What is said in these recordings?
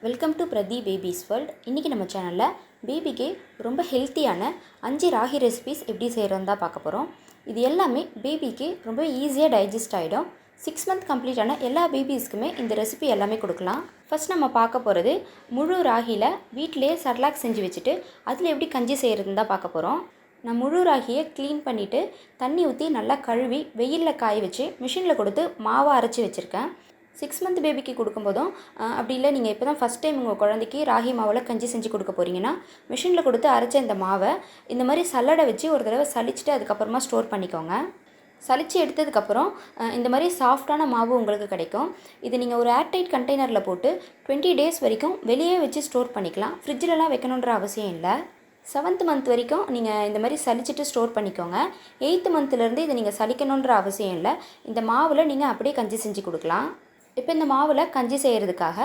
Welcome to பிரதி babies world. இன்றைக்கி நம்ம சேனலில் பேபிக்கு ரொம்ப ஹெல்த்தியான 5 ராகி ரெசிபீஸ் எப்படி செய்கிறதுன்னு தான் பார்க்க போகிறோம். இது எல்லாமே பேபிக்கு ரொம்ப ஈஸியாக டைஜஸ்ட் ஆகிடும். 6 மந்த் கம்ப்ளீட்டான எல்லா பேபிஸ்க்குமே இந்த ரெசிபி எல்லாமே கொடுக்கலாம். ஃபஸ்ட் நம்ம பார்க்க போகிறது முழு ராகியில் வீட்டிலேயே சர்லாக் செஞ்சு வச்சுட்டு அதில் எப்படி கஞ்சி செய்கிறதுன்னு தான் பார்க்க போகிறோம். நான் முழு ராகியை க்ளீன் பண்ணிவிட்டு தண்ணி ஊற்றி நல்லா கழுவி வெயிலில் காய வச்சு மிஷினில் கொடுத்து மாவை அரைச்சி வச்சுருக்கேன். 6 மந்த் பேபிக்கு கொடுக்கும்போதும் அப்படி இல்லை, நீங்கள் இப்போ தான் ஃபஸ்ட் டைம் உங்கள் குழந்தைக்கு ராகி மாவில் கஞ்சி செஞ்சு கொடுக்க போகிறீங்கன்னா மிஷினில் கொடுத்து அரைச்ச இந்த மாவை இந்த மாதிரி சல்லடை வச்சு ஒரு தடவை சலிச்சுட்டு அதுக்கப்புறமா ஸ்டோர் பண்ணிக்கோங்க. சலித்து எடுத்ததுக்கப்புறம் இந்த மாதிரி சாஃப்டான மாவு உங்களுக்கு கிடைக்கும். இது நீங்கள் ஒரு ஏர்டைட் கண்டெய்னரில் போட்டு 20 டேஸ் வரைக்கும் வெளியே வச்சு ஸ்டோர் பண்ணிக்கலாம். ஃப்ரிட்ஜிலலாம் வைக்கணுன்ற அவசியம் இல்லை. 7th மந்த் வரைக்கும் நீங்கள் இந்த மாதிரி சலிச்சுட்டு ஸ்டோர் பண்ணிக்கோங்க. 8th மந்த்லேருந்து இதை நீங்கள் சலிக்கணுன்ற அவசியம் இல்லை. இந்த மாவில் நீங்கள் அப்படியே கஞ்சி செஞ்சு கொடுக்கலாம். இப்போ இந்த மாவில் கஞ்சி செய்கிறதுக்காக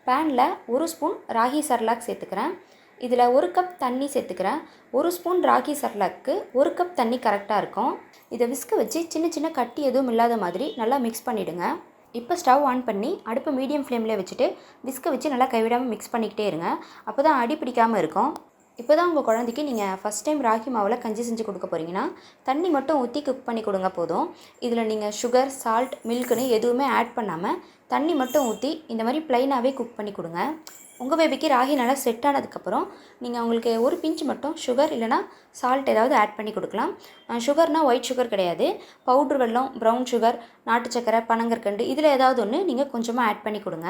பேனில் 1 ஸ்பூன் ராகி சர்லாக் சேர்த்துக்கிறேன். இதில் 1 கப் தண்ணி சேர்த்துக்கிறேன். 1 ஸ்பூன் ராகி சர்லாக்கு 1 கப் தண்ணி கரெக்டாக இருக்கும். இதை விஸ்க வச்சு சின்ன சின்ன கட்டி எதுவும் இல்லாத மாதிரி நல்லா மிக்ஸ் பண்ணிவிடுங்க. இப்போ ஸ்டவ் ஆன் பண்ணி அடுப்பு மீடியம் ஃப்ளேமில் வச்சுட்டு விஸ்க வச்சு நல்லா கைவிடாமல் மிக்ஸ் பண்ணிக்கிட்டே இருங்க. அப்போ தான் அடி பிடிக்காமல் இருக்கும். இப்போ தான் உங்கள் குழந்தைக்கு நீங்கள் ஃபஸ்ட் டைம் ராகி மாவில் கஞ்சி செஞ்சு கொடுக்க போகிறீங்கன்னா தண்ணி மட்டும் ஊற்றி குக் பண்ணி கொடுங்க போதும். இதில் நீங்கள் சுகர், சால்ட், மில்க்குன்னு எதுவுமே ஆட் பண்ணாமல் தண்ணி மட்டும் ஊற்றி இந்த மாதிரி ப்ளைனாகவே குக் பண்ணி கொடுங்க. உங்கள் பேபிக்கு ராகி நல்லா செட் ஆனதுக்கப்புறம் நீங்கள் அவங்களுக்கு ஒரு பிஞ்ச் மட்டும் சுகர் இல்லைனா சால்ட் ஏதாவது ஆட் பண்ணி கொடுக்கலாம். சுகர்னால் ஒயிட் சுகர் கிடையாது, பவுட்ரு வெல்லம், ப்ரௌன் சுகர், நாட்டு சக்கரை, பனங்கற்கண்டு இதில் ஏதாவது ஒன்று நீங்கள் கொஞ்சமாக ஆட் பண்ணி கொடுங்க.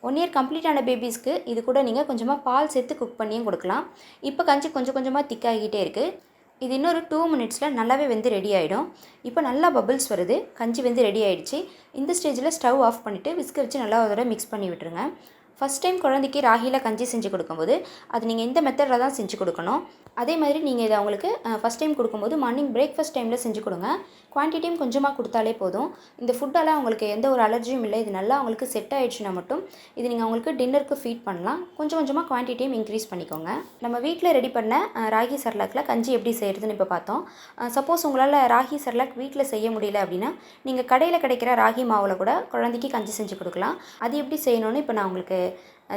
1 இயர் கம்ப்ளீட்டான பேபிஸ்க்கு இது கூட நீங்கள் கொஞ்சமாக பால் சேர்த்து குக் பண்ணியும் கொடுக்கலாம். இப்போ கஞ்சி கொஞ்சம் கொஞ்சமாக திக்காகிட்டே இருக்குது. இது இன்னொரு 2 மினிட்ஸில் நல்லாவே வெந்து ரெடி ஆகிடும். இப்போ நல்லா பபிள்ஸ் வருது, கஞ்சி வெந்து ரெடி ஆகிடுச்சு. இந்த ஸ்டேஜில் ஸ்டவ் ஆஃப் பண்ணிவிட்டு விஸ்க வச்சு நல்லா ஒரு தடவை மிக்ஸ் பண்ணி விட்டுருங்க. ஃபஸ்ட் டைம் குழந்தைக்கு ராகியில் கஞ்சி செஞ்சு கொடுக்கும்போது அது நீங்கள் இந்த மெத்தடில் தான் செஞ்சு கொடுக்கணும். அதே மாதிரி நீங்கள் இதை அவங்களுக்கு ஃபஸ்ட் டைம் கொடுக்கும்போது மார்னிங் பிரேக்ஃபாஸ்ட் டைமில் செஞ்சு கொடுங்க. குவான்டிட்டியும் கொஞ்சமாக கொடுத்தாலே போதும். இந்த ஃபுட்டெல்லாம் அவங்களுக்கு எந்த ஒரு அலர்ஜியும் இல்லை. இது நல்லா அவங்களுக்கு செட் ஆகிடுச்சுன்னா மட்டும் இது நீங்கள் அவங்களுக்கு டின்னருக்கு ஃபீட் பண்ணலாம். கொஞ்சம் கொஞ்சமாக குவான்டிட்டியும் இன்க்ரீஸ் பண்ணிக்கோங்க. நம்ம வீட்டில் ரெடி பண்ண ராகி சர்லாக்கில் கஞ்சி எப்படி செய்கிறதுன்னு இப்போ பார்த்தோம். சப்போஸ் உங்களால் ராகி சர்லாக் வீட்டில் செய்ய முடியல அப்படின்னா நீங்கள் கடையில் கிடைக்கிற ராகி மாவில் கூட குழந்தைக்கு கஞ்சி செஞ்சு கொடுக்கலாம். அது எப்படி செய்யணும்னு இப்போ நான் உங்களுக்கு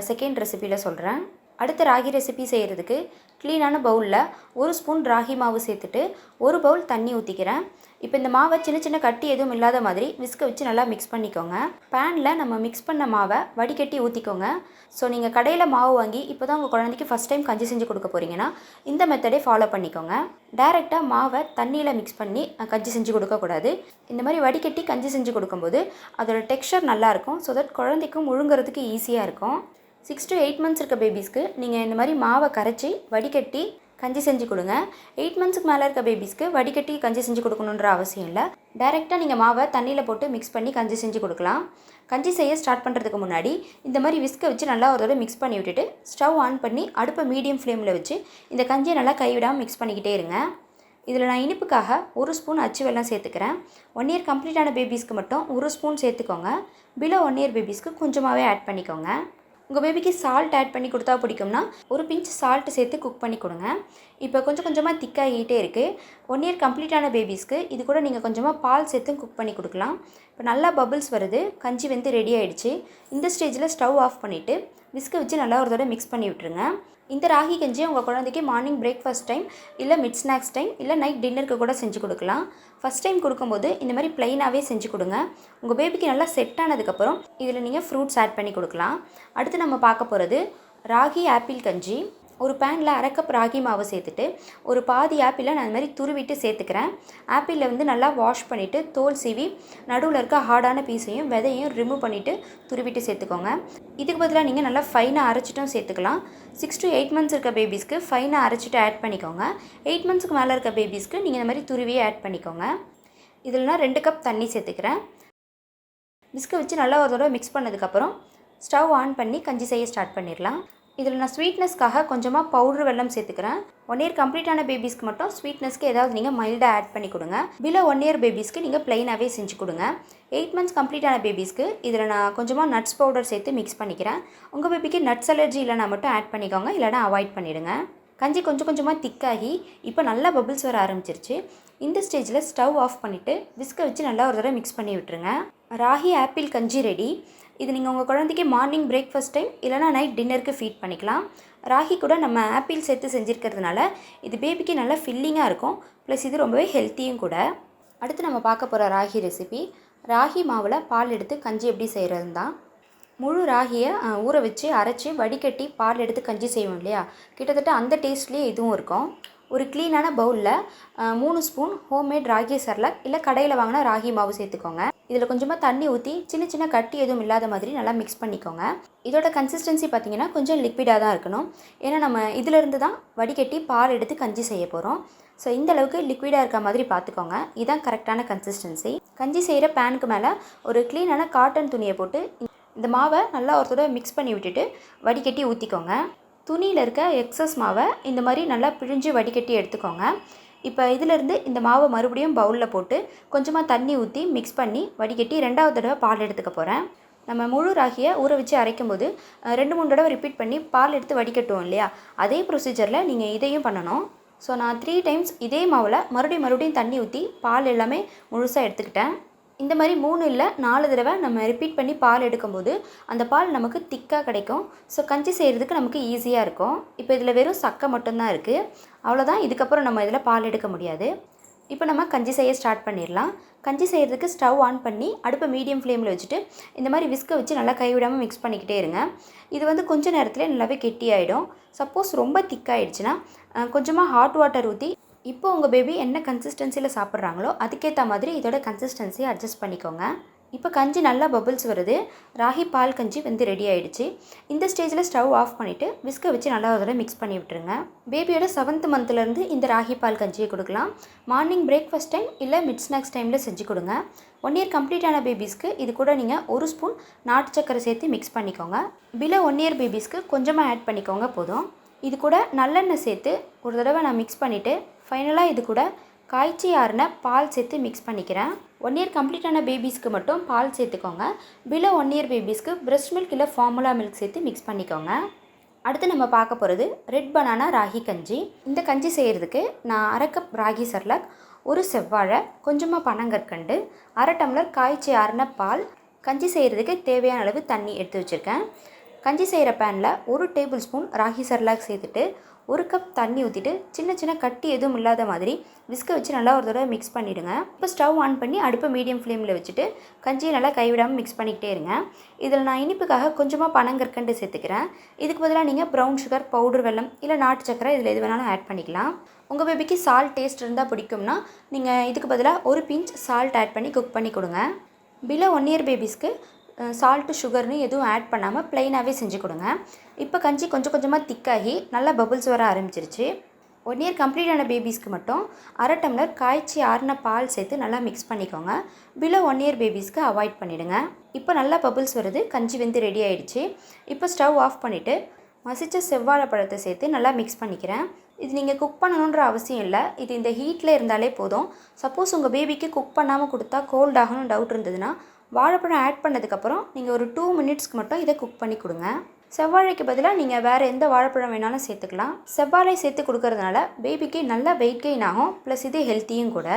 செகண்ட் ரெசிப்பியில் சொல்கிறேன். அடுத்த ராகி ரெசிபி செய்கிறதுக்கு க்ளீனான பவுலில் 1 ஸ்பூன் ராகி மாவு சேர்த்துட்டு 1 பவுல் தண்ணி ஊற்றிக்கிறேன். இப்போ இந்த மாவை சின்ன சின்ன கட்டி எதுவும் இல்லாத மாதிரி விஸ்க வச்சு நல்லா மிக்ஸ் பண்ணிக்கோங்க. பேனில் நம்ம மிக்ஸ் பண்ண மாவை வடிகட்டி ஊற்றிக்கோங்க. ஸோ நீங்கள் கடையில் மாவு வாங்கி இப்போ தான் உங்கள் குழந்தைக்கு ஃபஸ்ட் டைம் கஞ்சி செஞ்சு கொடுக்க போகிறீங்கன்னா இந்த மெத்தடே ஃபாலோ பண்ணிக்கோங்க. டைரெக்டாக மாவை தண்ணியில் மிக்ஸ் பண்ணி கஞ்சி செஞ்சு கொடுக்கக்கூடாது. இந்த மாதிரி வடிகட்டி கஞ்சி செஞ்சு கொடுக்கும்போது அதோட டெக்ஸ்சர் நல்லாயிருக்கும். ஸோ தட் குழந்தைக்கும் முழுங்குறதுக்கு ஈஸியாக இருக்கும். 6 to 8 months இருக்க பேபிஸ்க்கு நீங்கள் இந்த மாதிரி மாவை கரைச்சி வடிகட்டி கஞ்சி செஞ்சு கொடுங்க. 8 monthsக்கு மேலே இருக்க பேபிஸ்க்கு வடிகட்டி கஞ்சி செஞ்சு கொடுக்கணுன்ற அவசியம் இல்லை. டைரெக்டாக நீங்கள் மாவை தண்ணியில் போட்டு மிக்ஸ் பண்ணி கஞ்சி செஞ்சு கொடுக்கலாம். கஞ்சி செய்ய ஸ்டார்ட் பண்ணுறதுக்கு முன்னாடி இந்த மாதிரி விஸ்க வச்சு நல்லா ஒரு தடவை மிக்ஸ் பண்ணி விட்டுட்டு ஸ்டவ் ஆன் பண்ணி அடுப்பை மீடியம் ஃப்ளேமில் வச்சு இந்த கஞ்சியை நல்லா கைவிடாமல் மிக்ஸ் பண்ணிக்கிட்டே இருங்க. இதில் நான் இனிப்புக்காக 1 ஸ்பூன் அச்சு வெல்லம் சேர்த்துக்கிறேன். 1 இயர் கம்ப்ளீட்டான பேபிஸ்க்கு மட்டும் 1 ஸ்பூன் சேர்த்துக்கோங்க. பிலோ 1 இயர் பேபிஸ்க்கு கொஞ்சமாகவே ஆட் பண்ணிக்கோங்க. உங்கள் பேபிக்கு சால்ட் ஆட் பண்ணி கொடுத்தா பிடிக்கும்னா ஒரு பிஞ்ச் சால்ட் சேர்த்து குக் பண்ணி கொடுங்க. இப்போ கொஞ்சம் கொஞ்சமாக திக்காகிட்டே இருக்குது. 1 இயர் கம்ப்ளீட்டான பேபிஸ்க்கு இது கூட நீங்கள் கொஞ்சமாக பால் சேர்த்து குக் பண்ணி கொடுக்கலாம். இப்போ நல்லா பபிள்ஸ் வருது, கஞ்சி வந்து ரெடி ஆகிடுச்சு. இந்த ஸ்டேஜில் ஸ்டவ் ஆஃப் பண்ணிவிட்டு விஸ்க வச்சு நல்லா ஒரு தடவை மிக்ஸ் பண்ணி விட்டுருங்க. இந்த ராகி கஞ்சியை உங்கள் குழந்தைக்கு மார்னிங் பிரேக்ஃபாஸ்ட் டைம் இல்லை மிட் ஸ்நாக்ஸ் டைம் இல்லை நைட் டின்னருக்கு கூட செஞ்சு கொடுக்கலாம். ஃபஸ்ட் டைம் கொடுக்கும்போது இந்த மாதிரி ப்ளைனாகவே செஞ்சு கொடுங்க. உங்கள் பேபிக்கு நல்லா செட் ஆனதுக்கப்புறம் இதில் நீங்கள் ஃப்ரூட்ஸ் ஆட் பண்ணி கொடுக்கலாம். அடுத்து நம்ம பார்க்க போகிறது ராகி ஆப்பிள் கஞ்சி. ஒரு பேனில் 1/2 கப் ராகி மாவு சேர்த்துட்டு ஒரு பாதி ஆப்பிளை நான் இந்த மாதிரி துருவிட்டு சேர்த்துக்கிறேன். ஆப்பிளில் வந்து நல்லா வாஷ் பண்ணிவிட்டு தோல் சீவி நடுவில் இருக்க ஹார்டான பீஸையும் விதையும் ரிமூவ் பண்ணிவிட்டு துருவிட்டு சேர்த்துக்கோங்க. இதுக்கு பதிலாக நீங்கள் நல்லா ஃபைனாக அரைச்சிட்டும் சேர்த்துக்கலாம். 6 to 8 months இருக்க பேபிஸ்க்கு ஃபைனாக அரைச்சிட்டு ஆட் பண்ணிக்கோங்க. 8 monthsக்கு மேலே இருக்க பேபிஸ்க்கு நீங்கள் இந்த மாதிரி துருவியே ஆட் பண்ணிக்கோங்க. இதில் நான் 2 கப் தண்ணி சேர்த்துக்கிறேன். விஸ்க வச்சு நல்லா ஒரு தடவை மிக்ஸ் பண்ணதுக்கப்புறம் ஸ்டவ் ஆன் பண்ணி கஞ்சி செய்ய ஸ்டார்ட் பண்ணிடலாம். இதில் நான் ஸ்வீட்னஸ்க்காக கொஞ்சமாக பவுட்ரு வெல்லம் சேர்த்துக்கிறேன். 1 இயர் கம்ப்ளீட்டான பேபிஸ்க்கு மட்டும் ஸ்வீட்னஸ்க்கு ஏதாவது நீங்கள் மைல்டாக ஆட் பண்ணி கொடுங்க. பிலோ 1 இயர் பேபிஸ்க்கு நீங்கள் ப்ளைனாகவே செஞ்சு கொடுங்க. 8 months கம்ப்ளீட்டான பேபிஸ்க்கு இதில் நான் கொஞ்சமாக நட்ஸ் பவுடர் சேர்த்து மிக்ஸ் பண்ணிக்கிறேன். உங்கள் பேபிக்கு நட்ஸ் அலர்ஜி இல்லைனா மட்டும் ஆட் பண்ணிக்கோங்க, இல்லைனா அவாய்ட் பண்ணிவிடுங்க. கஞ்சி கொஞ்சம் கொஞ்சமாக திக்காகி இப்போ நல்லா பபிள்ஸ் வர ஆரம்பிச்சிருச்சு. இந்த ஸ்டேஜில் ஸ்டவ் ஆஃப் பண்ணிவிட்டு விஸ்க வச்சு நல்லா ஒரு தடவை மிக்ஸ் பண்ணி விட்டுருங்க. ராகி ஆப்பிள் கஞ்சி ரெடி. இது நீங்கள் உங்கள் குழந்தைக்கு மார்னிங் பிரேக்ஃபாஸ்ட் டைம் இல்லைனா நைட் டின்னருக்கு ஃபீட் பண்ணிக்கலாம். ராகி கூட நம்ம ஆப்பிள் சேர்த்து செஞ்சுருக்கிறதுனால இது பேபிக்கு நல்லா ஃபில்லிங்காக இருக்கும். ப்ளஸ் இது ரொம்பவே ஹெல்த்தியும் கூட. அடுத்து நம்ம பார்க்க போகிற ராகி ரெசிபி, ராகி மாவில் பால் எடுத்து கஞ்சி எப்படி செய்கிறது தான். முழு ராகியை ஊற வச்சு அரைச்சி வடிகட்டி பால் எடுத்து கஞ்சி செய்வோம் இல்லையா, கிட்டத்தட்ட அந்த டேஸ்ட்லேயே இதுவும் இருக்கும். ஒரு க்ளீனான பவுலில் 3 ஸ்பூன் ஹோம்மேட் ராகி சர்லாக் இல்லை கடையில் வாங்கினா ராகி மாவு சேர்த்துக்கோங்க. இதில் கொஞ்சமாக தண்ணி ஊற்றி சின்ன சின்ன கட்டி எதுவும் இல்லாத மாதிரி நல்லா மிக்ஸ் பண்ணிக்கோங்க. இதோட கன்சிஸ்டன்சி பார்த்திங்கன்னா கொஞ்சம் லிக்விடாக தான் இருக்கணும். ஏன்னா நம்ம இதிலேருந்து தான் வடிகட்டி பால் எடுத்து கஞ்சி செய்ய போகிறோம். ஸோ இந்த அளவுக்கு லிக்விடாக இருக்க மாதிரி பார்த்துக்கோங்க. இதுதான் கரெக்டான கன்சிஸ்டன்சி. கஞ்சி செய்கிற பேனுக்கு மேலே ஒரு க்ளீனான காட்டன் துணியை போட்டு இந்த மாவை நல்லா ஒரு தடவை மிக்ஸ் பண்ணி விட்டுட்டு வடிகட்டி ஊற்றிக்கோங்க. துணியில் இருக்க எக்ஸஸ் மாவை இந்த மாதிரி நல்லா பிழிஞ்சு வடிகட்டி எடுத்துக்கோங்க. இப்போ இதிலேருந்து இந்த மாவை மறுபடியும் பவுலில் போட்டு கொஞ்சமாக தண்ணி ஊற்றி மிக்ஸ் பண்ணி வடிகட்டி 2வது தடவை பால் எடுத்துக்க போகிறேன். நம்ம முழு ராகியை ஊற வச்சு அரைக்கும் போது 2-3 தடவை ரிப்பீட் பண்ணி பால் எடுத்து வடிகட்டுவோம் இல்லையா, அதே ப்ரொசீஜரில் நீங்கள் இதையும் பண்ணணும். ஸோ நான் 3 டைம்ஸ் இதே மாவில் மறுபடியும் தண்ணி ஊற்றி பால் எல்லாமே முழுசாக எடுத்துக்கிட்டேன். இந்த மாதிரி 3 இல்லை 4 தடவை நம்ம ரிப்பீட் பண்ணி பால் எடுக்கும்போது அந்த பால் நமக்கு திக்காக கிடைக்கும். ஸோ கஞ்சி செய்கிறதுக்கு நமக்கு ஈஸியாக இருக்கும். இப்போ இதில் வெறும் சக்கை மட்டும்தான் இருக்குது, அவ்வளோதான். இதுக்கப்புறம் நம்ம இதில் பால் எடுக்க முடியாது. இப்போ நம்ம கஞ்சி செய்ய ஸ்டார்ட் பண்ணிடலாம். கஞ்சி செய்கிறதுக்கு ஸ்டவ் ஆன் பண்ணி அடுப்பை மீடியம் ஃப்ளேமில் வச்சுட்டு இந்த மாதிரி விஸ்கை வச்சு நல்லா கைவிடாமல் மிக்ஸ் பண்ணிக்கிட்டே இருங்க. இது கொஞ்சம் நேரத்தில் நல்லாவே கெட்டியாயிடும். சப்போஸ் ரொம்ப திக்காயிடுச்சுன்னா கொஞ்சமாக ஹாட் வாட்டர் ஊற்றி இப்போ உங்கள் பேபி என்ன கன்சிஸ்டன்சியில் சாப்பிட்றாங்களோ அதுக்கேற்ற மாதிரி இதோட கன்சிஸ்டன்சியை அட்ஜஸ்ட் பண்ணிக்கோங்க. இப்போ கஞ்சி நல்லா பபிள்ஸ் வருது. ராகி பால் கஞ்சி ரெடி ஆகிடுச்சு. இந்த ஸ்டேஜில் ஸ்டவ் ஆஃப் பண்ணிவிட்டு விஸ்கை வச்சு நல்லா ஒரு தடவை மிக்ஸ் பண்ணி விட்டுருங்க. பேபியோட 7th மந்த்லேருந்து இந்த ராகி பால் கஞ்சியை கொடுக்கலாம். மார்னிங் பிரேக்ஃபாஸ்ட் டைம் இல்லை மிட் ஸ்நாக்ஸ் டைமில் செஞ்சு கொடுங்க. 1 இயர் கம்ப்ளீட்டான பேபிஸ்க்கு இது கூட நீங்கள் 1 ஸ்பூன் நாட்டு சக்கரை சேர்த்து மிக்ஸ் பண்ணிக்கோங்க. பிலோ 1 இயர் பேபிஸ்க்கு கொஞ்சமாக ஆட் பண்ணிக்கோங்க போதும். இது கூட நல்லெண்ணெய் சேர்த்து ஒரு தடவை நான் மிக்ஸ் பண்ணிவிட்டு ஃபைனலாக இது கூட காய்ச்சி ஆறின பால் சேர்த்து மிக்ஸ் பண்ணிக்கிறேன். 1 இயர் கம்ப்ளீட்டான பேபிஸ்க்கு மட்டும் பால் சேர்த்துக்கோங்க. பிலோ 1 இயர் பேபிஸ்க்கு பிரெஸ்ட் மில்க் இல்லை ஃபார்முலா மில்க் சேர்த்து மிக்ஸ் பண்ணிக்கோங்க. அடுத்து நம்ம பார்க்க போகிறது ரெட் பனானா ராகி கஞ்சி. இந்த கஞ்சி செய்கிறதுக்கு நான் 1/2 கப் ராகி சர்லாக், 1 செவ்வாழை, கொஞ்சமாக பனங்கற்கண்டு, 1/2 டம்ளர் காய்ச்சி ஆறின பால், கஞ்சி செய்கிறதுக்கு தேவையான அளவு தண்ணி எடுத்து வச்சுருக்கேன். கஞ்சி செய்கிற பேனில் 1 டேபிள் ஸ்பூன் ராகி சர்லாக் சேர்த்துட்டு 1 கப் தண்ணி ஊற்றிட்டு சின்ன சின்ன கட்டி எதுவும் இல்லாத மாதிரி விஸ்கை வச்சு நல்லா ஒரு தடவை மிக்ஸ் பண்ணிவிடுங்க. இப்போ ஸ்டவ் ஆன் பண்ணி அடுப்பை மீடியம் ஃப்ளேமில் வச்சுட்டு கஞ்சியை நல்லா கைவிடாமல் மிக்ஸ் பண்ணிக்கிட்டே இருங்க. இதில் நான் இனிப்புக்காக கொஞ்சமாக பனங்கற்கண்டு சேர்த்துக்கிறேன். இதுக்கு பதிலாக நீங்கள் ப்ரௌன் சுகர், பவுடர் வெல்லம் இல்லை நாட்டு சக்கரை இதில் எது வேணாலும் ஆட் பண்ணிக்கலாம். உங்கள் பேபிக்கு சால்ட் டேஸ்ட் இருந்தால் பிடிக்கும்னா நீங்கள் இதுக்கு பதிலாக 1 பிஞ்ச் சால்ட் ஆட் பண்ணி குக் பண்ணி கொடுங்க. பிலோ 1 இயர் பேபிஸ்க்கு சால்ட்டு சுகர்னு எதுவும் ஆட் பண்ணாமல் ப்ளைனாகவே செஞ்சு கொடுங்க. இப்போ கஞ்சி கொஞ்சம் கொஞ்சமாக திக்காகி நல்லா பபுள்ஸ் வர ஆரம்பிச்சிருச்சு. 1 இயர் கம்ப்ளீட்டான பேபிஸ்க்கு மட்டும் 1/2 டம்ளர் காய்ச்சி ஆறின பால் சேர்த்து நல்லா மிக்ஸ் பண்ணிக்கோங்க. பிலோ 1 இயர் பேபிஸ்க்கு அவாய்ட் பண்ணிவிடுங்க. இப்போ நல்லா பபுள்ஸ் வருது, கஞ்சி ரெடி ஆகிடுச்சு. இப்போ ஸ்டவ் ஆஃப் பண்ணிவிட்டு மசிச்ச செவ்வாழை பழத்தை சேர்த்து நல்லா மிக்ஸ் பண்ணிக்கிறேன். இது நீங்கள் குக் பண்ணணுன்ற அவசியம் இல்லை, இது இந்த ஹீட்டில் இருந்தாலே போதும். சப்போஸ் உங்கள் பேபிக்கு குக் பண்ணாமல் கொடுத்தா கோல்ட் ஆகணும்னு டவுட் இருந்ததுன்னா வாழைப்பழம் ஆட் பண்ணதுக்கப்புறம் நீங்கள் ஒரு 2 மினிட்ஸ்க்கு மட்டும் இதை குக் பண்ணி கொடுங்க. செவ்வாழைக்கு பதிலாக நீங்கள் வேறு எந்த வாழைப்பழம் வேணாலும் சேர்த்துக்கலாம். செவ்வாழை சேர்த்து கொடுக்கறதுனால பேபிக்கு நல்லா வெயிட் கெயின் ஆகும், ப்ளஸ் இது ஹெல்த்தியும் கூட.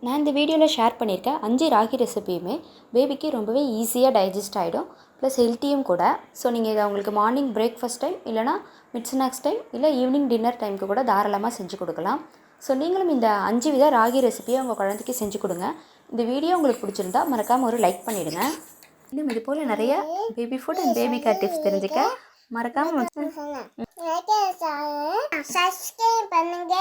நான் இந்த வீடியோவில் ஷேர் பண்ணியிருக்கேன் 5 ராகி ரெசிபியுமே பேபிக்கு ரொம்பவே ஈஸியாக டைஜஸ்ட் ஆகிடும், ப்ளஸ் ஹெல்த்தியும் கூட. ஸோ நீங்கள் இதை உங்களுக்கு மார்னிங் பிரேக்ஃபாஸ்ட் டைம் இல்லைனா மிட் ஸ்நாக்ஸ் டைம் இல்லை ஈவினிங் டின்னர் டைமுக்கு கூட தாராளமாக செஞ்சு கொடுக்கலாம். ஸோ நீங்களும் இந்த 5 வித ராகி ரெசிபியை உங்கள் குழந்தைக்கு செஞ்சு கொடுங்க. இந்த வீடியோ உங்களுக்கு பிடிச்சிருந்தா மறக்காமல் ஒரு லைக் பண்ணிவிடுங்க. இன்னும் இது போல் நிறைய baby food and baby care tips தெரிஞ்சுக்க மறக்காமல் சப்ஸ்கிரைப் பண்ணுங்க.